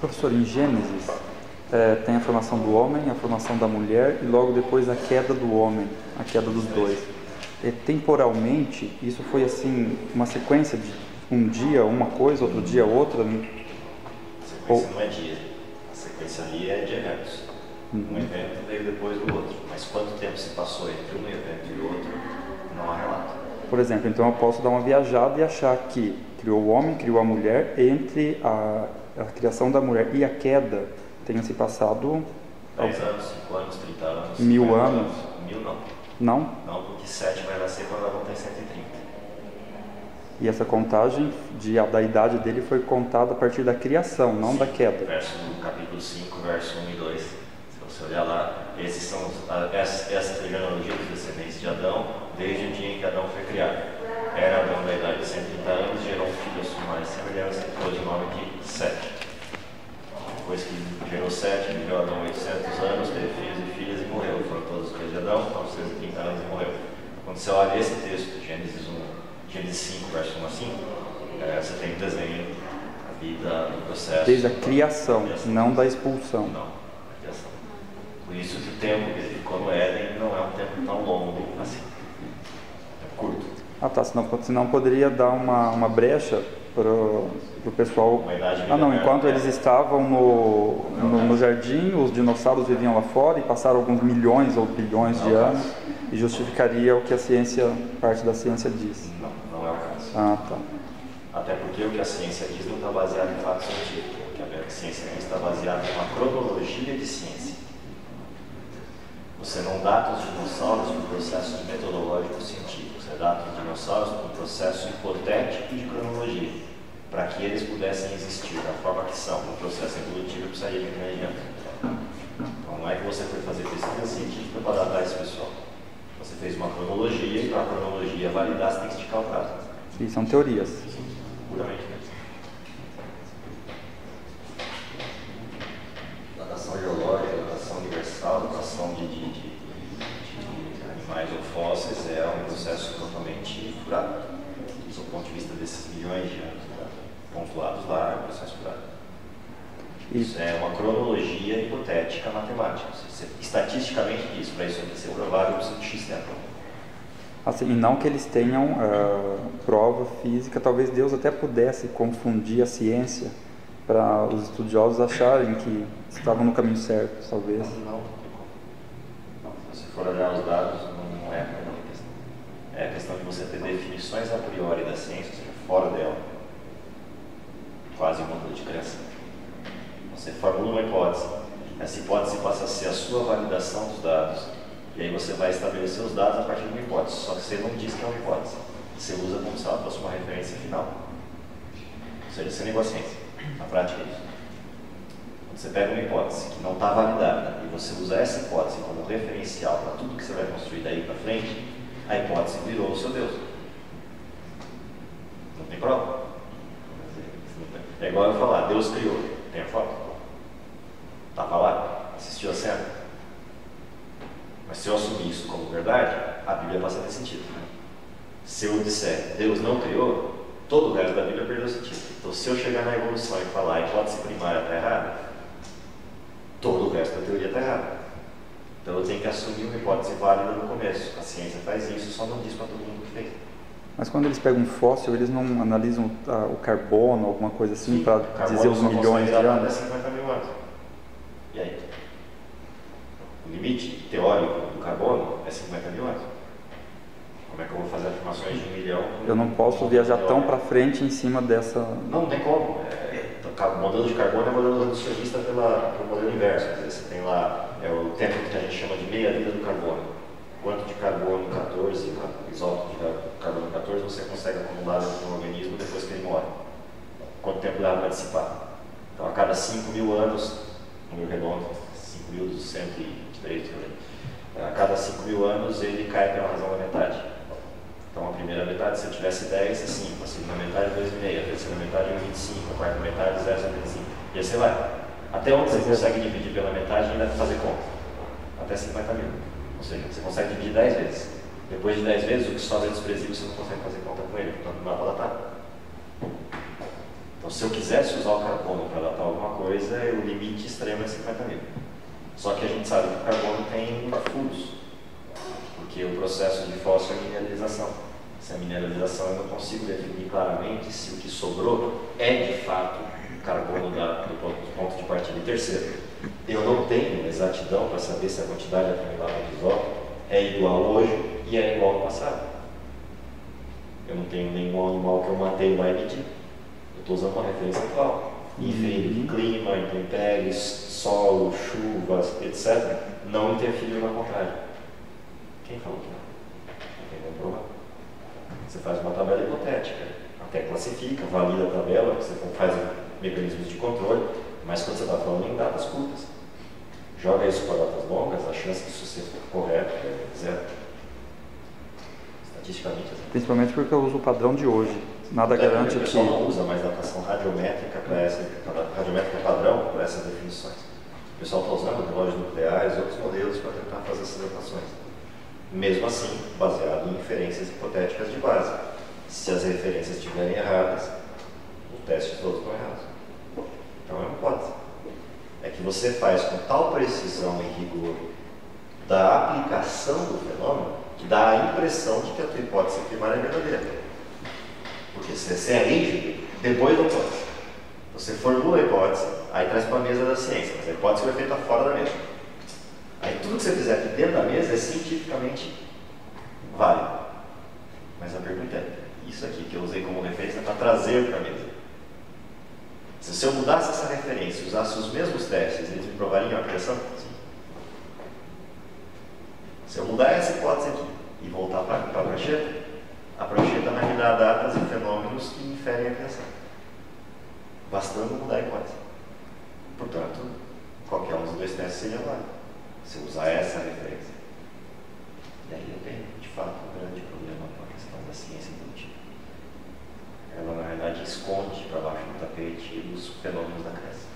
Professor, em Gênesis tem a formação do homem, a formação da mulher e logo depois a queda do homem, a queda dos dois. Temporalmente, isso foi assim, uma sequência de um dia uma coisa, outro dia outra? A sequência não é dia, a sequência ali é de eventos. Um evento veio depois do outro, mas quanto tempo se passou entre um evento e outro, não há relato. Por exemplo, então eu posso dar uma viajada e achar que criou o homem, criou a mulher, entre a criação da mulher e a queda tenham se passado 10 anos, 5 anos, 30 anos, 1000 anos. 1000 não. Não? Não, porque 7 vai nascer quando ela tem 130. E essa contagem da idade dele foi contada a partir da criação, não da queda. Verso do capítulo 5, verso 1 e 2. Se você olhar lá, essa genealogia dos descendentes de Adão, desde o dia em que Adão foi criado. Era Adão da idade de 130 anos, gerou um filho a sua mais semelhança e pôs o nome de Sete. Depois que gerou Sete, viveu Adão 800 anos, teve filhos e filhas e morreu. Foram todos os filhos de Adão, 930 anos e morreu. Quando você olha esse texto, Gênesis 5, verso 1 a 5, você tem um desenho da vida, do processo. Desde a criação, não da expulsão. Não, da criação. Por isso que o tempo que ele ficou no Éden não é um tempo tão longo assim. É curto. Ah tá, senão poderia dar uma brecha para o pessoal. Enquanto eles estavam no jardim, os dinossauros viviam lá fora e passaram alguns milhões ou bilhões de anos e justificaria o que parte da ciência diz. Não é o caso. Ah, tá. Até porque o que a ciência diz não está baseado em fatos científicos. O que a ciência diz está baseado em uma cronologia de ciência. Você não data os dinossauros por processos metodológicos científicos. Você data os dinossauros por um processo hipotético de cronologia, para que eles pudessem existir da forma que são, no processo evolutivo, precisaria de planejamento. Então não é que você foi fazer pesquisa científica para datar esse pessoal. Você fez uma cronologia e para a cronologia validar, você tem que esticar o prazo. E são teorias. Sim, puramente. Datação geológica, datação universal, datação de animais ou fósseis é um processo totalmente furado. Do ponto de vista desses milhões de anos pontuados lá, é um processo furado. Isso é uma cronologia hipotética matemática. Estatisticamente diz, para isso ser provável, precisa de X tempo. Assim, e não que eles tenham prova física, talvez Deus até pudesse confundir a ciência para os estudiosos acharem que estavam no caminho certo, talvez. Não. Se for olhar os dados, não é a questão. É a questão de você ter definições a priori da ciência, ou seja, fora dela. Quase um modelo de criação. Você formula uma hipótese, essa hipótese passa a ser a sua validação dos dados, e aí você vai estabelecer os dados a partir de uma hipótese, só que você não diz que é uma hipótese, você usa como se ela fosse uma referência final. Ou seja, você negocia a ciência, na prática é isso. Quando você pega uma hipótese que não está validada, e você usa essa hipótese como referencial para tudo que você vai construir daí para frente, a hipótese virou o seu Deus. Não tem prova. É igual eu falar, Deus criou, tem a foto? Estava lá, assistiu a cena. Mas se eu assumir isso como verdade, a Bíblia passa a ter sentido. Se eu disser, Deus não criou, todo o resto da Bíblia perdeu sentido. Então se eu chegar na evolução e falar, a hipótese primária está errada, todo o resto da teoria está errada. Então eu tenho que assumir uma hipótese válida no começo. A ciência faz isso, só não diz para todo mundo o que fez. Mas quando eles pegam um fóssil, eles não analisam o carbono, alguma coisa assim, para dizer os milhões de anos? É 50 mil anos. E aí? O limite teórico do carbono é 50 mil anos. Como é que eu vou fazer afirmações de 1 milhão? Eu não posso viajar tão para frente em cima dessa... Não tem como. O modelo de carbono é o modelo reducionista pelo modelo inverso. Quer dizer, você tem lá o tempo que a gente chama de meia-vida do carbono. Quanto de carbono 14, isótopo de carbono 14 você consegue acumular no organismo depois que ele morre? Quanto tempo leva para dissipar? Então, a cada 5 mil anos, número redondo, 5.223, a cada 5 mil anos ele cai pela razão da metade. Então, a primeira metade, se eu tivesse 10, é 5, a segunda metade é 2,5, a terceira metade é 1,25, a quarta metade é 0,75. E assim vai. Até onde você consegue dividir pela metade e ainda fazer conta? Até 50 mil. Ou seja, você consegue dividir 10 vezes. Depois de 10 vezes, o que sobra é desprezível, você não consegue fazer conta com ele, portanto não dá para datar. Então Então, se eu quisesse usar o carbono para datar alguma coisa, o limite extremo é 50 mil. Só que a gente sabe que o carbono tem furos, porque o processo de fósforo é mineralização. Se a mineralização eu não consigo definir claramente se o que sobrou é de fato o carbono do ponto de partida. E terceiro, eu não tenho exatidão para saber se a quantidade acumulada de isótopo é igual hoje e é igual no passado. Eu não tenho nenhum animal que eu matei lá e medi. Eu estou usando uma referência atual. Inferindo de clima, intempéries, solo, chuvas, etc. não interferiram na contagem. Quem falou que não? Não tem como provar. Você faz uma tabela hipotética, até classifica, valida a tabela, você faz mecanismos de controle, mas quando você está falando em datas curtas, joga isso para datas longas, a chance de sucesso correto é zero. Estatisticamente é zero. Principalmente porque eu uso o padrão de hoje. Nada garante que... O pessoal não usa mais datação radiométrica padrão para essas definições. O pessoal está usando relógios nucleares, outros modelos para tentar fazer essas datações. Mesmo assim, baseado em inferências hipotéticas de base. Se as referências estiverem erradas, os testes todos estão errados. Então é uma hipótese. É que você faz com tal precisão e rigor da aplicação do fenômeno que dá a impressão de que a tua hipótese primária é verdadeira. Porque você é rígido depois da hipótese. Você formula a hipótese, aí traz para a mesa da ciência, mas a hipótese foi feita fora da mesa. Aí tudo que você fizer aqui dentro da mesa é cientificamente válido. Mas a pergunta é, isso aqui que eu usei como referência para trazer para a mesa. Se eu mudasse essa referência e usasse os mesmos testes, eles me provariam a criação? Sim. Se eu mudar essa hipótese aqui e voltar para a prancheta vai me dar datas e fenômenos que inferem a criação. Bastando mudar a hipótese. Portanto, qualquer um dos dois testes seria válido. Se eu usar essa referência. E aí eu tenho, de fato, um grande problema com a questão da ciência indutiva. Ela, na verdade, esconde para baixo do tapete os fenômenos da criação.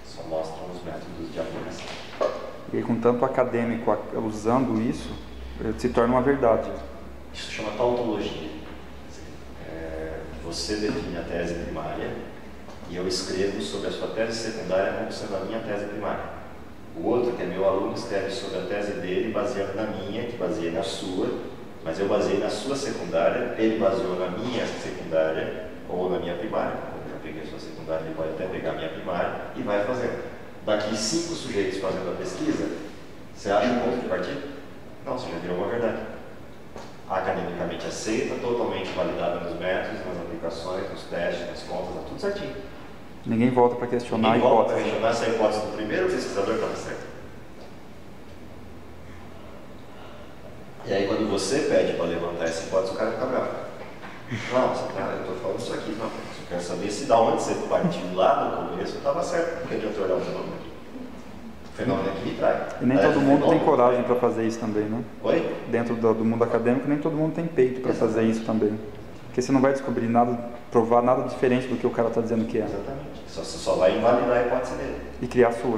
Só mostram os métodos de aplicação. E aí, com tanto acadêmico usando isso, se torna uma verdade. Isso chama tautologia. Você define a tese primária e eu escrevo sobre a sua tese secundária como sendo a minha tese primária. O outro, que é meu aluno, escreve sobre a tese dele baseando na minha, que baseei na sua, mas eu baseei na sua secundária, ele baseou na minha secundária ou na minha primária. Como eu já peguei a sua secundária, ele pode até pegar a minha primária e vai fazendo. Daqui 5 sujeitos fazendo a pesquisa, você acha um ponto de partida? Não, você já virou uma verdade. Academicamente aceita, totalmente validada nos métodos, nas aplicações, nos testes, nas contas, tá tudo certinho. Ninguém volta para questionar a hipótese. Ninguém volta para questionar se a hipótese do primeiro pesquisador estava certa. E aí quando você pede para levantar essa hipótese, o cara fica bravo. Não, eu estou falando isso aqui, não. Eu quero saber se da onde você partiu lá no começo estava certo, porque adianta olhar o fenômeno aqui. O fenômeno aqui me trai. E nem todo mundo tem coragem para fazer isso também, né? Oi? Dentro do mundo acadêmico, nem todo mundo tem peito para fazer isso também. Porque você não vai descobrir nada, provar nada diferente do que o cara está dizendo que é. Exatamente. Você só vai invalidar a hipótese dele. E criar a sua.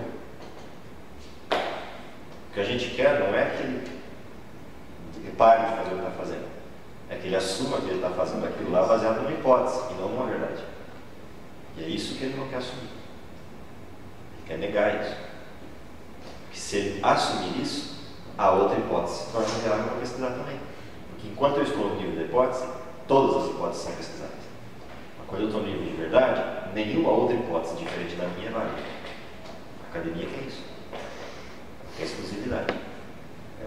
O que a gente quer não é que ele pare de fazer o que está fazendo. É que ele assuma que ele está fazendo aquilo lá baseado numa hipótese e não numa verdade. E é isso que ele não quer assumir. Ele quer negar isso. Porque se ele assumir isso, a outra hipótese se torna viável para pesquisar também. Porque enquanto eu estou no nível da hipótese, todas as hipóteses são pesquisáveis. Mas quando eu estou no nível de verdade, nenhuma outra hipótese diferente da minha é válida. A academia quer isso. Quer exclusividade.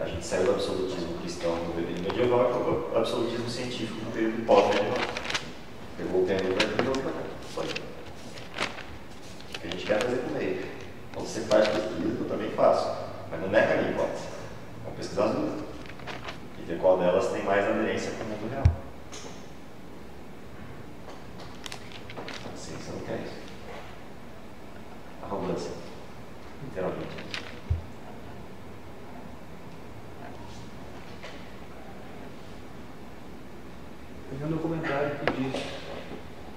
A gente saiu do absolutismo cristão no período medieval e pegou o absolutismo científico no período pós-medieval. Pegou o pêndulo e virou para cá. Foi. O que a gente quer fazer com o meio. Quando você faz pesquisa, eu também faço. Mas não nega a minha hipótese. Vamos pesquisar as duas. E ver qual delas tem mais aderência com o mundo real. A ciência não quer isso. Arrogância. Literalmente. Tem um documentário que diz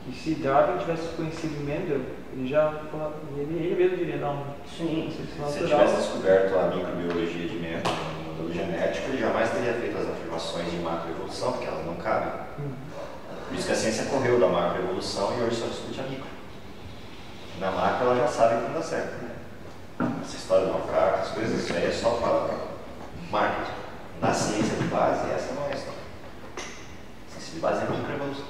que se Darwin tivesse conhecido Mendel, ele mesmo diria, não. Sim, se ele tivesse descoberto a microbiologia de Mendel, o modelo genético, ele jamais teria feito as afirmações de macroevolução, porque elas não cabem. Por isso que a ciência correu da macroevolução e hoje só discute a micro. Na macro ela já sabe que não dá certo. Essa história do macaco, as coisas, isso aí é só para marketing. Na ciência de base, essa não é a história. A ciência de base é microevolução.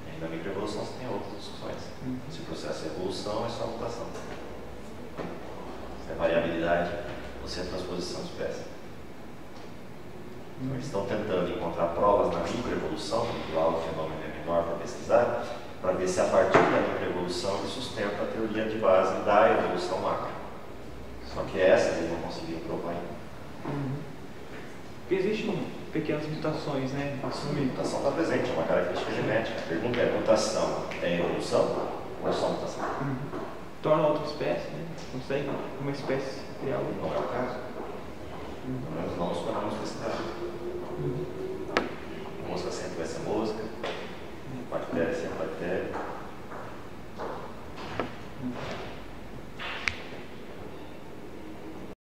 E na microevolução você tem outras discussões. Se o processo é evolução, é só mutação. Se é variabilidade, ou se é transposição de espécie. Então, eles estão tentando encontrar provas na microevolução, que lá o fenômeno é menor para pesquisar, para ver se a partir da microevolução ele sustenta a teoria de base da evolução macro. Só que essa eles não conseguiram provar ainda. Porque existem pequenas mutações, né? A mutação está presente, é uma característica genética. A pergunta é: mutação é evolução ou é só mutação? Torna outra espécie, né? Consegue uma espécie criar outra. Não é o caso. Pelo menos não nos